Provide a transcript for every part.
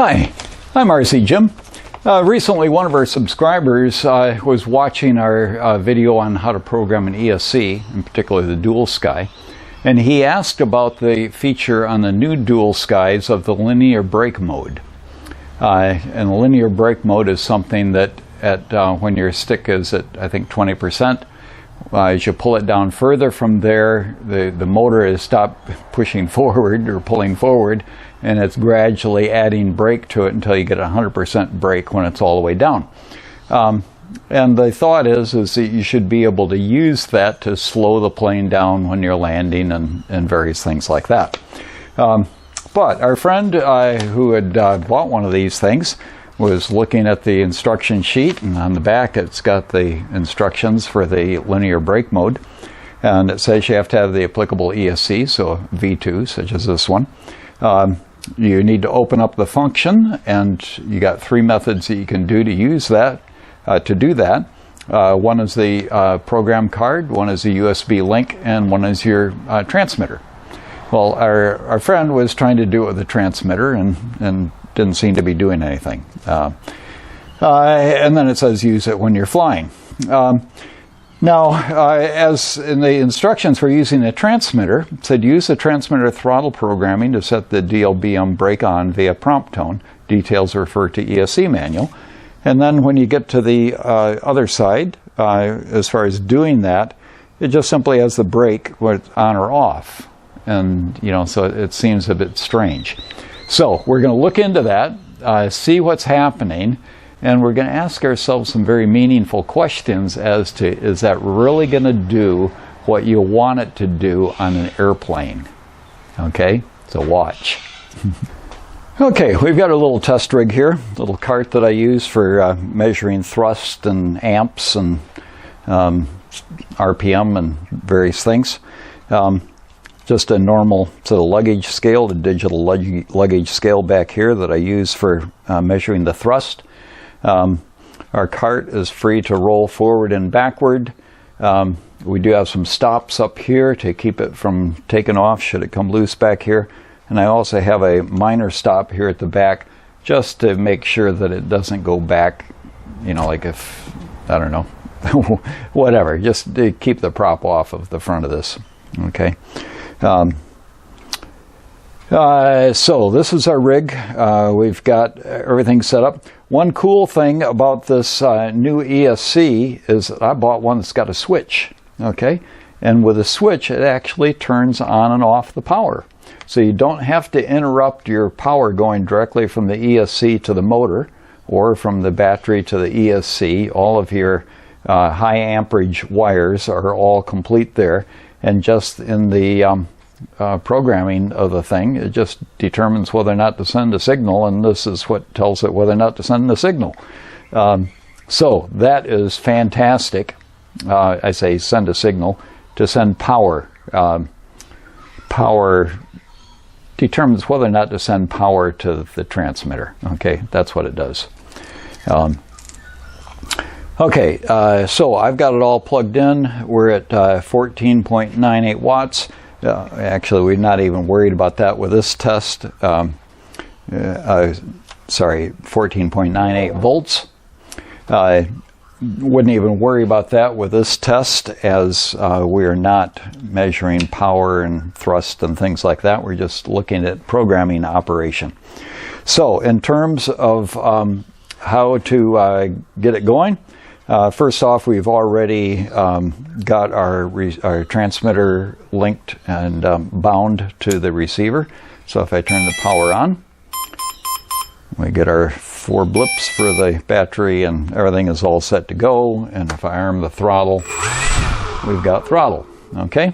Hi, I'm RC Jim. Recently, one of our subscribers was watching our video on how to program an ESC, in particular the Dualsky, and he asked about the feature on the new Dualskys of the linear brake mode. And the linear brake mode is something that when your stick is at, I think, 20%, as you pull it down further from there, the motor has stopped pushing forward or pulling forward, and it's gradually adding brake to it until you get 100% brake when it's all the way down. And the thought is that you should be able to use that to slow the plane down when you're landing and various things like that. But our friend who had bought one of these things was looking at the instruction sheet, and on the back it's got the instructions for the linear brake mode, and it says you have to have the applicable ESC, so V2 such as this one. You need to open up the function, and you got three methods that you can do to use that, to do that. One is the program card, one is the USB link, and one is your transmitter. Well, our friend was trying to do it with the transmitter and didn't seem to be doing anything. And then it says use it when you're flying. Now, as in the instructions for using the transmitter, it said use the transmitter throttle programming to set the DLBM brake on via prompt tone. Details refer to ESC manual. And then when you get to the other side, as far as doing that, it just simply has the brake on or off. And, so it seems a bit strange. So we're going to look into that, see what's happening, and we're going to ask ourselves some very meaningful questions as to, is that really going to do what you want it to do on an airplane? Okay, so watch. Okay, we've got a little test rig here, a little cart that I use for measuring thrust and amps and RPM and various things. Just a normal sort of luggage scale, the digital luggage scale back here that I use for measuring the thrust. Our cart is free to roll forward and backward. We do have some stops up here to keep it from taking off should it come loose back here. And I also have a minor stop here at the back just to make sure that it doesn't go back, like if, I don't know, whatever, just to keep the prop off of the front of this. Okay. So this is our rig. We've got everything set up. One cool thing about this new ESC is that I bought one that's got a switch. Okay, and with a switch it actually turns on and off the power. So you don't have to interrupt your power going directly from the ESC to the motor or from the battery to the ESC. All of your high amperage wires are all complete there. And just in the programming of the thing, it just determines whether or not to send a signal, and this is what tells it whether or not to send the signal. So that is fantastic. I say send a signal. To send power. Power determines whether or not to send power to the transmitter. Okay, that's what it does. Okay, so I've got it all plugged in. We're at 14.98 watts. Actually, we're not even worried about that with this test. Sorry, 14.98 volts. Wouldn't even worry about that with this test, as we are not measuring power and thrust and things like that. We're just looking at programming operation. So in terms of how to get it going, first off, we've already got our transmitter linked and bound to the receiver. So if I turn the power on, we get our 4 blips for the battery, and everything is all set to go. And if I arm the throttle, we've got throttle. Okay.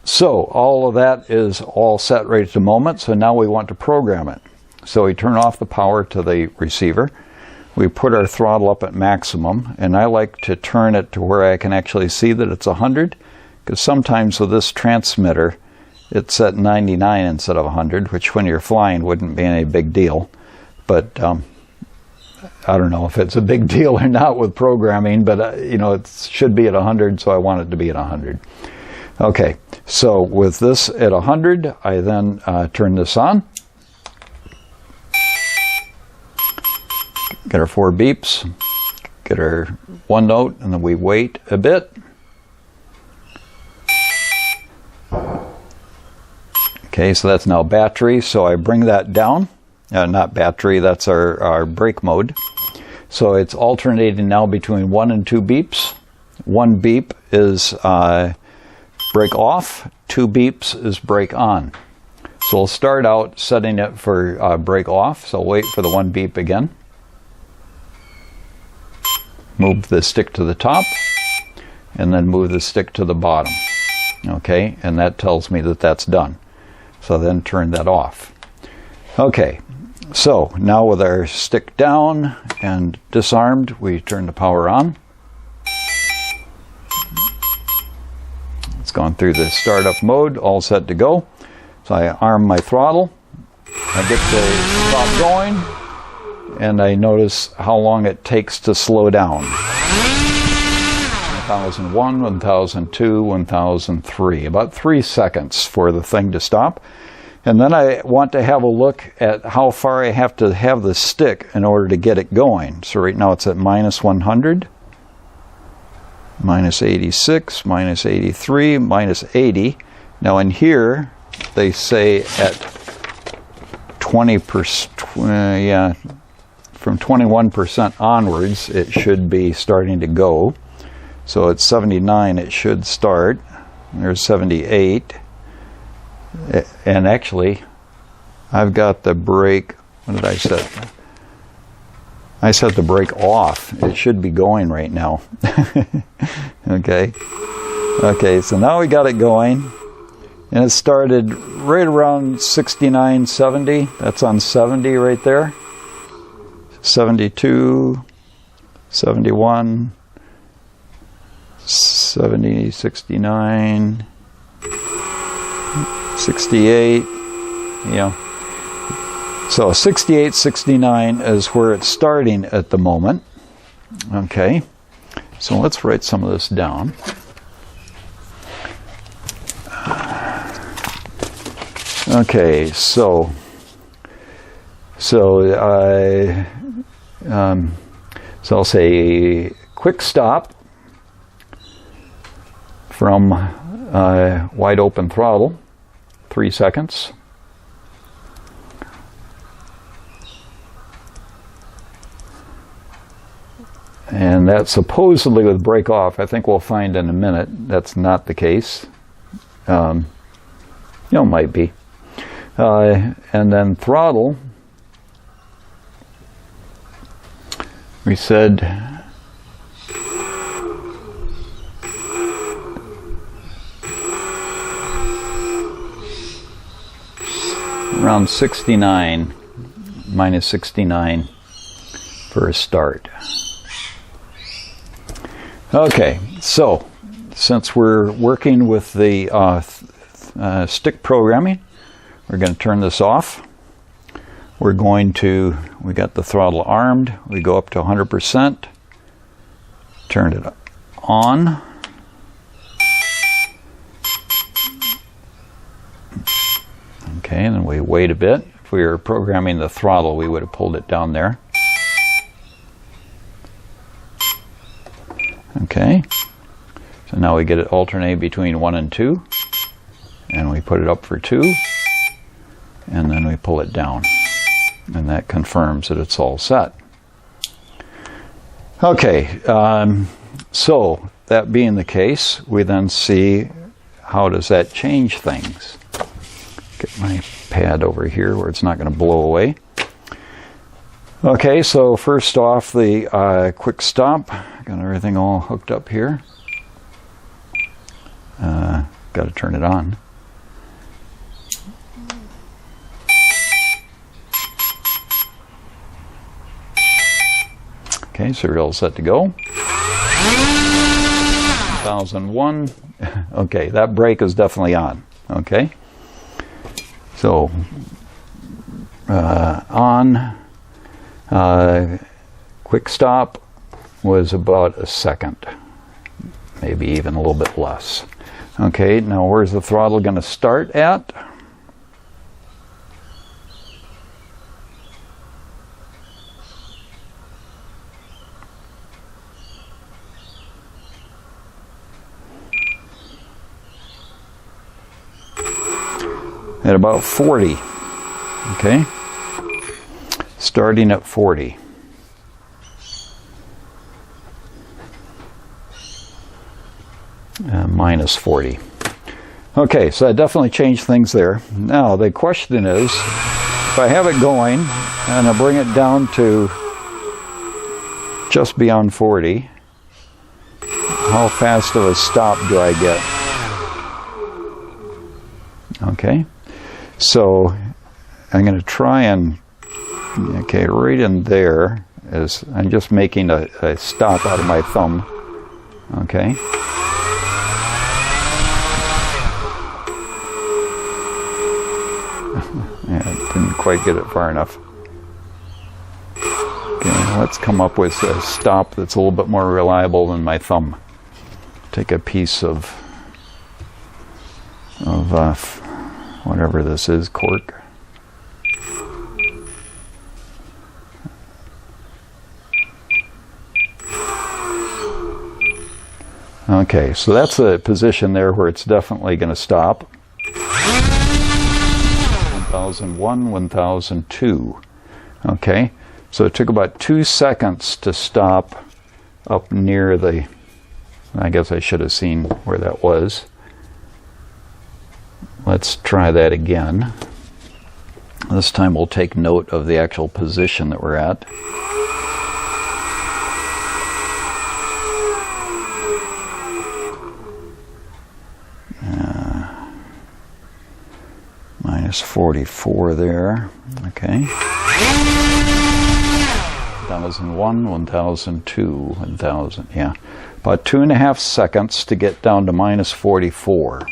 So all of that is all set right at the moment. So now we want to program it. So we turn off the power to the receiver. We put our throttle up at maximum, and I like to turn it to where I can actually see that it's 100, because sometimes with this transmitter it's at 99 instead of 100, which when you're flying wouldn't be any big deal. But I don't know if it's a big deal or not with programming, but it should be at 100, so I want it to be at 100. Okay, so with this at 100, I then turn this on. get our 4 beeps, get our 1 note, and then we wait a bit. Okay, so that's now battery, so I bring that down. Not battery, that's our brake mode. So it's alternating now between 1 and 2 beeps. 1 beep is brake off, 2 beeps is brake on. So we'll start out setting it for brake off, so wait for the 1 beep again. Move the stick to the top, and then move the stick to the bottom. Okay, and that tells me that that's done. So then turn that off. Okay, so now with our stick down and disarmed, we turn the power on. It's gone through the startup mode, all set to go. So I arm my throttle, I get the stop going, and I notice how long it takes to slow down. 1001, 1002, 1003, about 3 seconds for the thing to stop. And then I want to have a look at how far I have to have the stick in order to get it going. So right now it's at minus 100, minus 86, minus 83, minus 80. Now in here, they say at 20%, from 21% onwards, it should be starting to go. So at 79, it should start. There's 78. And actually, I've got the brake, what did I set? I set the brake off. It should be going right now. Okay. Okay, so now we got it going. And it started right around 69, 70. That's on 70 right there. 72, 71, 70, 69, 68, So 68, 69 is where it's starting at the moment. Okay, so let's write some of this down. Okay, so I'll say quick stop from wide open throttle, 3 seconds. And that's supposedly with brake off. I think we'll find in a minute that's not the case. Might be. And then throttle, we said around 69, minus 69 for a start. Okay, so since we're working with the stick programming, we're going to turn this off. We got the throttle armed. We go up to 100%. Turn it on. Okay, and then we wait a bit. If we were programming the throttle, we would have pulled it down there. Okay, so now we get it alternate between 1 and 2. And we put it up for 2. And then we pull it down. And that confirms that it's all set. Okay, so that being the case, we then see how does that change things. Get my pad over here where it's not going to blow away. Okay, so first off, the quick stop. Got everything all hooked up here. Got to turn it on. Okay, so we're all set to go. 1001. Okay, that brake is definitely on. Okay. So, on. Quick stop was about a second. Maybe even a little bit less. Okay, now where's the throttle going to start at? at about 40. Okay, starting at 40. Minus 40. Okay, so that definitely changed things there. Now the question is, if I have it going and I bring it down to just beyond 40, how fast of a stop do I get? Okay, so I'm going to try and, okay, right in there is, I'm just making a stop out of my thumb. Okay. Yeah, didn't quite get it far enough. Okay, let's come up with a stop that's a little bit more reliable than my thumb. Take a piece of whatever this is, cork. Okay, so that's a position there where it's definitely going to stop. 1001, 1002. Okay, so it took about 2 seconds to stop up near the, I guess I should have seen where that was. Let's try that again. This time we'll take note of the actual position that we're at. Minus 44 there. Okay. 1001, 1002, 1000. Yeah. About 2.5 seconds to get down to minus 44.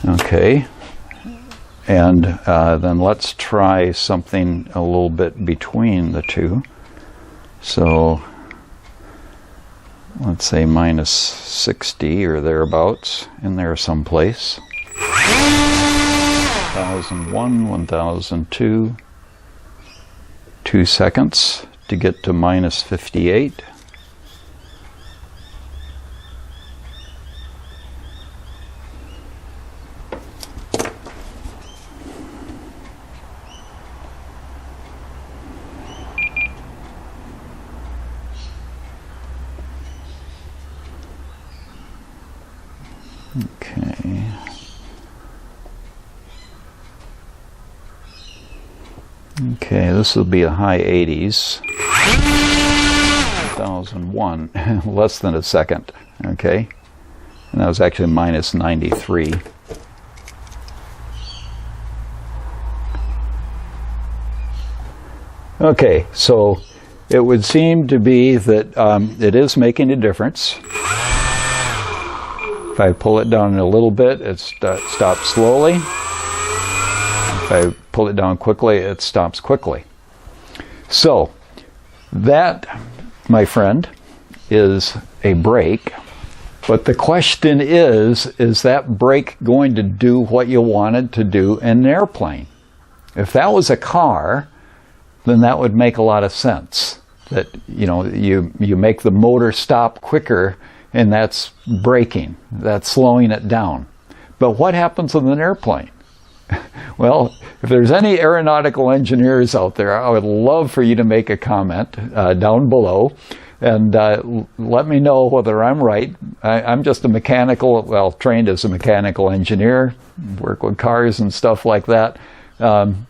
Okay. And then let's try something a little bit between the two. So let's say minus 60 or thereabouts, in there someplace. 1001, 1002, 2 seconds to get to minus 58. Okay. Okay, this will be a high 80s. 1001, less than a second. Okay, and that was actually minus 93. Okay, so it would seem to be that it is making a difference. If I pull it down a little bit, it stops slowly. If I pull it down quickly, it stops quickly. So that, my friend, is a brake. But the question is that brake going to do what you wanted to do in an airplane? If that was a car, then that would make a lot of sense. That, you know, you make the motor stop quicker, and that's braking. That's slowing it down. But what happens with an airplane? Well, if there's any aeronautical engineers out there, I would love for you to make a comment down below and let me know whether I'm right. I'm just a mechanical, well, trained as a mechanical engineer, work with cars and stuff like that.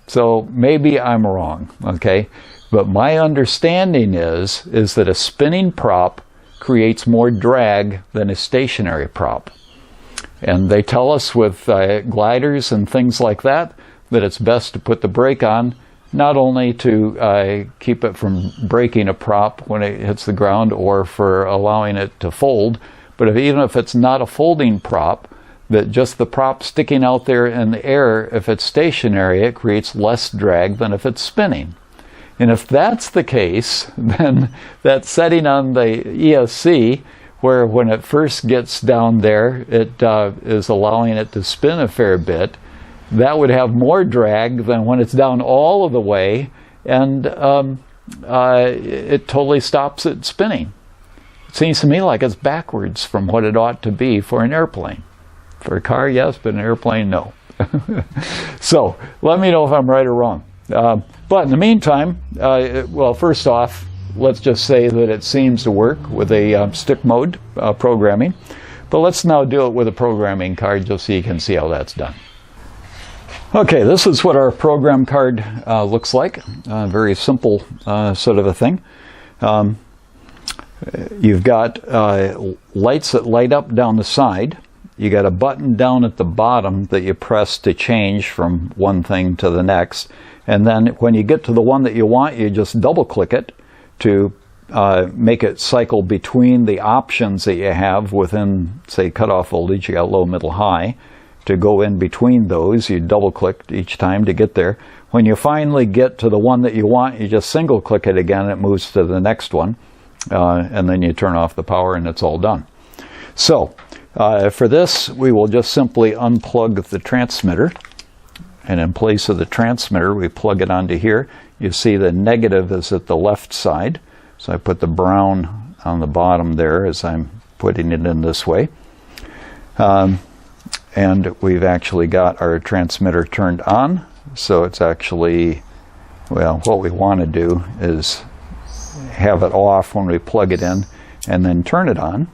So maybe I'm wrong, okay? But my understanding is that a spinning prop creates more drag than a stationary prop. And they tell us with gliders and things like that it's best to put the brake on, not only to keep it from breaking a prop when it hits the ground or for allowing it to fold, but even if it's not a folding prop, that just the prop sticking out there in the air, if it's stationary, it creates less drag than if it's spinning. And if that's the case, then that setting on the ESC, where when it first gets down there, it is allowing it to spin a fair bit, that would have more drag than when it's down all of the way, and it totally stops it spinning. Seems to me like it's backwards from what it ought to be for an airplane. For a car, yes, but an airplane, no. So, let me know if I'm right or wrong. But in the meantime, well, first off, let's just say that it seems to work with a stick mode programming. But let's now do it with a programming card just so you can see how that's done. Okay, this is what our program card looks like. Very simple sort of a thing. You've got lights that light up down the side. You got a button down at the bottom that you press to change from one thing to the next. And then when you get to the one that you want, you just double click it to make it cycle between the options that you have within, say, cutoff voltage. You got low, middle, high. To go in between those, you double click each time to get there. When you finally get to the one that you want, you just single click it again and it moves to the next one. And then you turn off the power and it's all done. So for this, we will just simply unplug the transmitter. And in place of the transmitter, we plug it onto here. You see the negative is at the left side. So I put the brown on the bottom there as I'm putting it in this way. And we've actually got our transmitter turned on. So it's actually, well, what we want to do is have it off when we plug it in and then turn it on.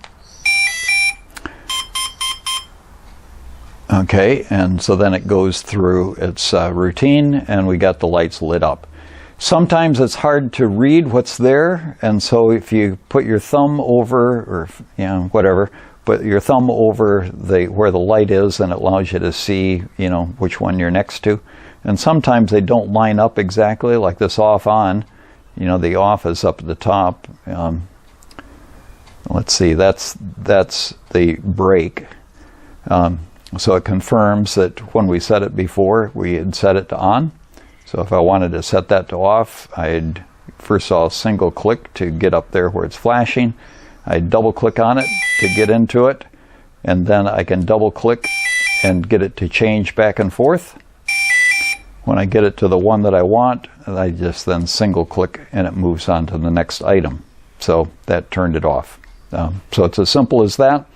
Okay, and so then it goes through its routine and we got the lights lit up. Sometimes it's hard to read what's there, and so if you put your thumb over, or whatever, put your thumb over where the light is, and it allows you to see, which one you're next to. And sometimes they don't line up exactly, like this off-on. The off is up at the top. Let's see, that's the brake. So it confirms that when we set it before, we had set it to on. So if I wanted to set that to off, I'd first of all single click to get up there where it's flashing. I'd double click on it to get into it, and then I can double click and get it to change back and forth. When I get it to the one that I want, I just then single click and it moves on to the next item. So that turned it off. So it's as simple as that.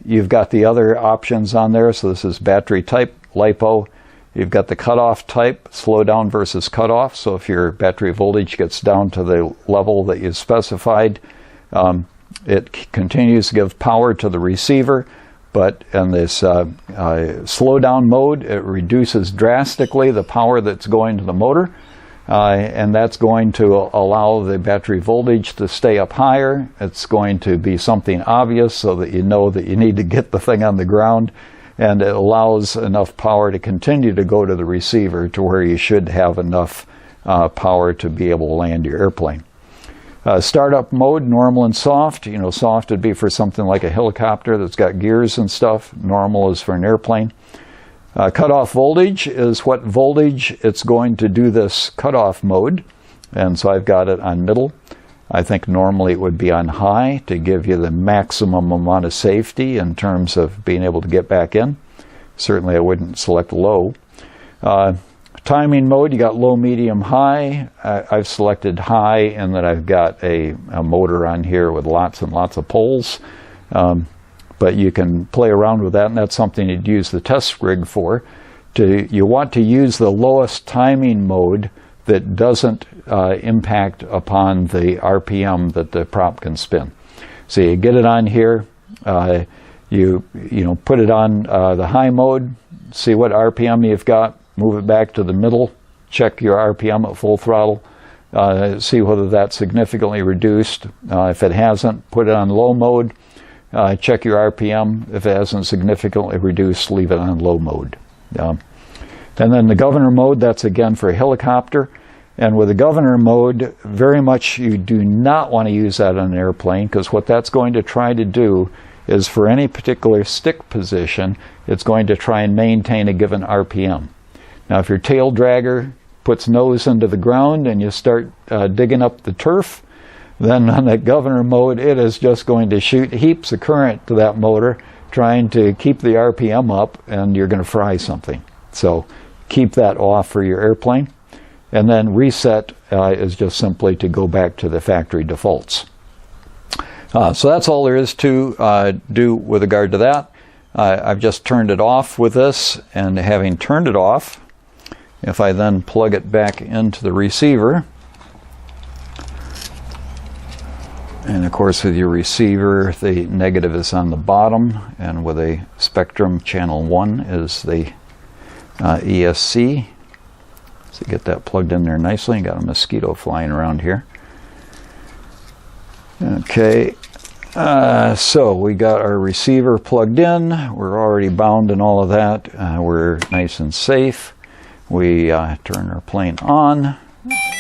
You've got the other options on there. So this is battery type, LiPo. You've got the cutoff type, slow down versus cutoff. So if your battery voltage gets down to the level that you specified, it continues to give power to the receiver. But in this slow down mode, it reduces drastically the power that's going to the motor. And that's going to allow the battery voltage to stay up higher. It's going to be something obvious so that you know that you need to get the thing on the ground. And it allows enough power to continue to go to the receiver to where you should have enough power to be able to land your airplane. Startup mode, normal and soft. Soft would be for something like a helicopter that's got gears and stuff. Normal is for an airplane. Cutoff voltage is what voltage it's going to do this cutoff mode. And so I've got it on middle. I think normally it would be on high to give you the maximum amount of safety in terms of being able to get back in. Certainly I wouldn't select low. Timing mode, you got low, medium, high. I've selected high, and then I've got a motor on here with lots and lots of poles. But you can play around with that, and that's something you'd use the test rig for. You want to use the lowest timing mode that doesn't impact upon the RPM that the prop can spin. So you get it on here, you put it on the high mode, see what RPM you've got, move it back to the middle, check your RPM at full throttle, see whether that's significantly reduced. If it hasn't, put it on low mode, check your RPM. If it hasn't significantly reduced, leave it on low mode. And then the governor mode, that's again for a helicopter. And with the governor mode, very much you do not want to use that on an airplane, because what that's going to try to do is for any particular stick position, it's going to try and maintain a given RPM. Now if your tail dragger puts nose into the ground and you start digging up the turf, then on that governor mode, it is just going to shoot heaps of current to that motor, trying to keep the RPM up, and you're going to fry something. So keep that off for your airplane. And then reset is just simply to go back to the factory defaults. So that's all there is to do with regard to that. I've just turned it off with this, and having turned it off, if I then plug it back into the receiver, and of course with your receiver the negative is on the bottom, and with a Spectrum channel 1 is the ESC. So get that plugged in there nicely. Got a mosquito flying around here. Okay, so we got our receiver plugged in. We're already bound and all of that. We're nice and safe. We turn our plane on.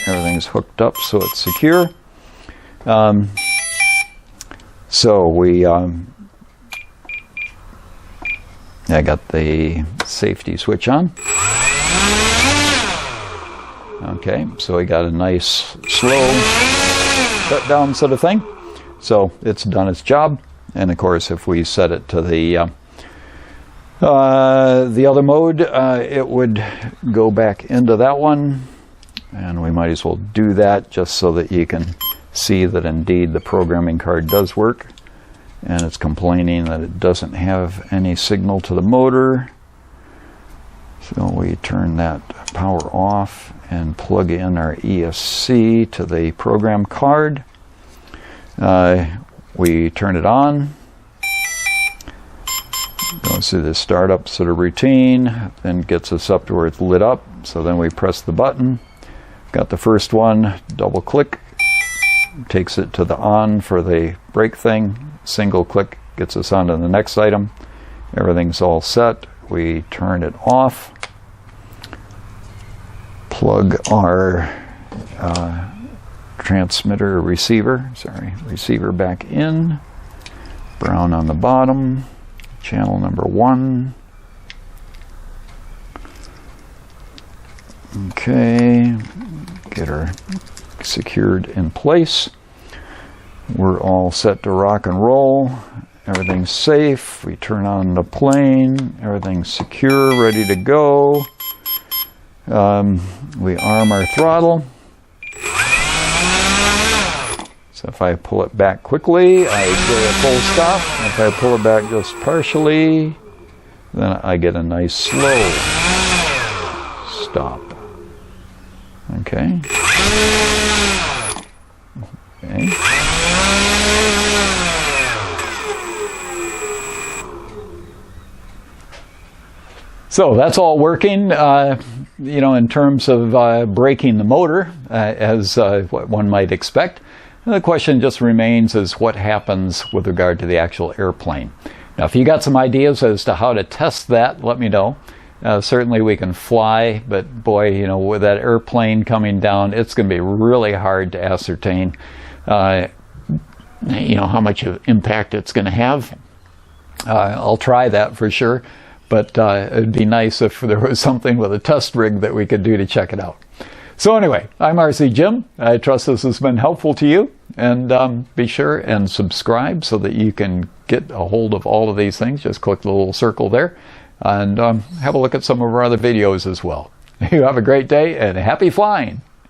Everything's hooked up so it's secure. So we, I got the safety switch on. Okay, so we got a nice slow shut down sort of thing. So it's done its job. And of course, if we set it to the other mode, it would go back into that one. And we might as well do that just so that you can see that indeed the programming card does work. And it's complaining that it doesn't have any signal to the motor. So we turn that power off and plug in our ESC to the program card. We turn it on. Goes through the startup sort of routine, then gets us up to where it's lit up. So then we press the button. Got the first one, double click, takes it to the on for the brake thing. Single click gets us onto the next item. Everything's all set. We turn it off. Plug our transmitter receiver back in. Brown on the bottom. Channel number 1. Okay, get her secured in place. We're all set to rock and roll. Everything's safe. We turn on the plane. Everything's secure, ready to go. We arm our throttle. So if I pull it back quickly, I get a full stop. If I pull it back just partially, then I get a nice slow stop. Okay. Okay. So that's all working, you know, in terms of braking the motor, as what one might expect. And the question just remains is what happens with regard to the actual airplane. Now, if you got some ideas as to how to test that, let me know. Certainly we can fly, but boy, you know, with that airplane coming down, it's going to be really hard to ascertain, you know, how much of impact it's going to have. I'll try that for sure, but it'd be nice if there was something with a test rig that we could do to check it out. So anyway, I'm RC Jim. I trust this has been helpful to you, and be sure and subscribe so that you can get a hold of all of these things. Just click the little circle there, and have a look at some of our other videos as well. You have a great day and happy flying!